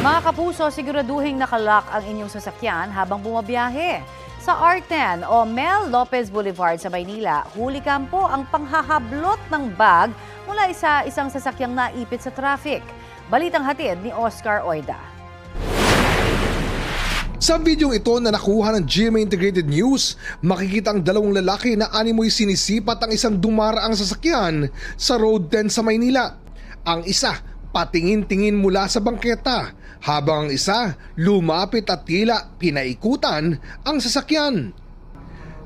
Mga kapuso, siguraduhin nakalock ang inyong sasakyan habang bumabiyahe. Sa R10 o Mel Lopez Boulevard sa Maynila, huli kampo ang panghahablot ng bag mula isang sasakyang naipit sa traffic. Balitang hatid ni Oscar Oida. Sa videong ito na nakuha ng GMA Integrated News, makikita ang dalawang lalaki na animoy sinisipat ang isang dumaraang sasakyan sa Road 10 sa Maynila. Ang isa, patingin-tingin mula sa bangketa, habang ang isa, lumapit at tila pinaikutan ang sasakyan.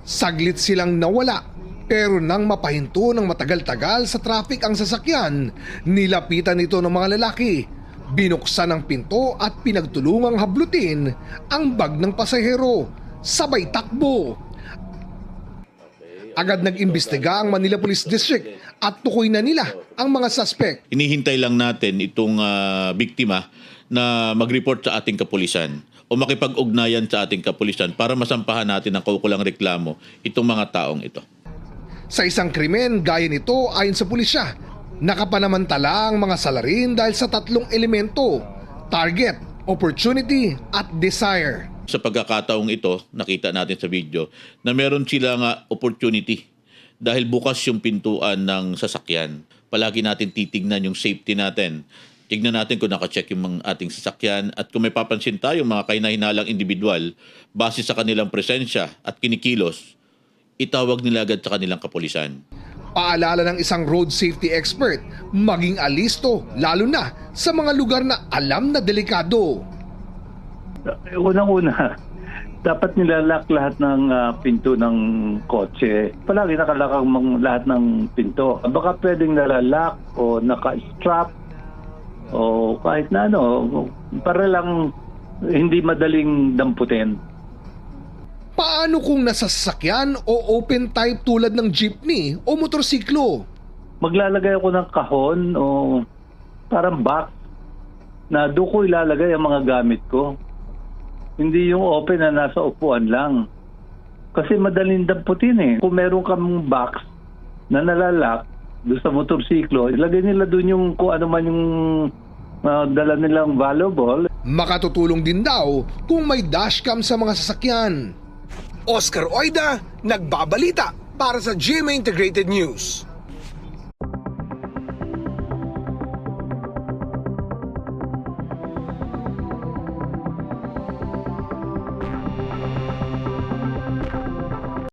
Saglit silang nawala, pero nang mapahinto ng matagal-tagal sa traffic ang sasakyan, nilapitan ito ng mga lalaki. Binuksan ang pinto at pinagtulungang hablutin ang bag ng pasahero. Sabay takbo. Agad nag-imbestiga ang Manila Police District at tukoy na nila ang mga suspect. Inihintay lang natin itong biktima na mag-report sa ating kapulisan o makipag-ugnayan sa ating kapulisan para masampahan natin ng kaukulang reklamo itong mga taong ito. Sa isang krimen gaya nito ayon sa pulisya, nakapanamantala ang mga salarin dahil sa tatlong elemento: target, opportunity at desire. Sa pagkakataong ito, nakita natin sa video na meron silang opportunity dahil bukas yung pintuan ng sasakyan. Palagi natin titignan yung safety natin. Tignan natin kung naka-check yung ating sasakyan at kung may papansin tayong mga kahinahinalang individual base sa kanilang presensya at kinikilos, itawag nila agad sa kanilang kapulisan. Paalala ng isang road safety expert, maging alisto lalo na sa mga lugar na alam na delikado. Unang-una, dapat nilalak lahat ng pinto ng kotse. Palagi nakalak ang lahat ng pinto. Baka pwedeng nalalak o naka-strap o kahit na ano, para lang hindi madaling damputin. Paano kung nasa sasakyan o open type tulad ng jeepney o motorsiklo? Maglalagay ako ng kahon o parang box na doon ko ilalagay ang mga gamit ko. Hindi yung open na nasa upuan lang. Kasi madaling damputin eh. Kung meron kang box na nalalak doon sa motorsiklo, ilagay nila doon yung kung ano man yung dala nilang valuable. Makatutulong din daw kung may dashcam sa mga sasakyan. Oscar Oida, nagbabalita para sa GMA Integrated News.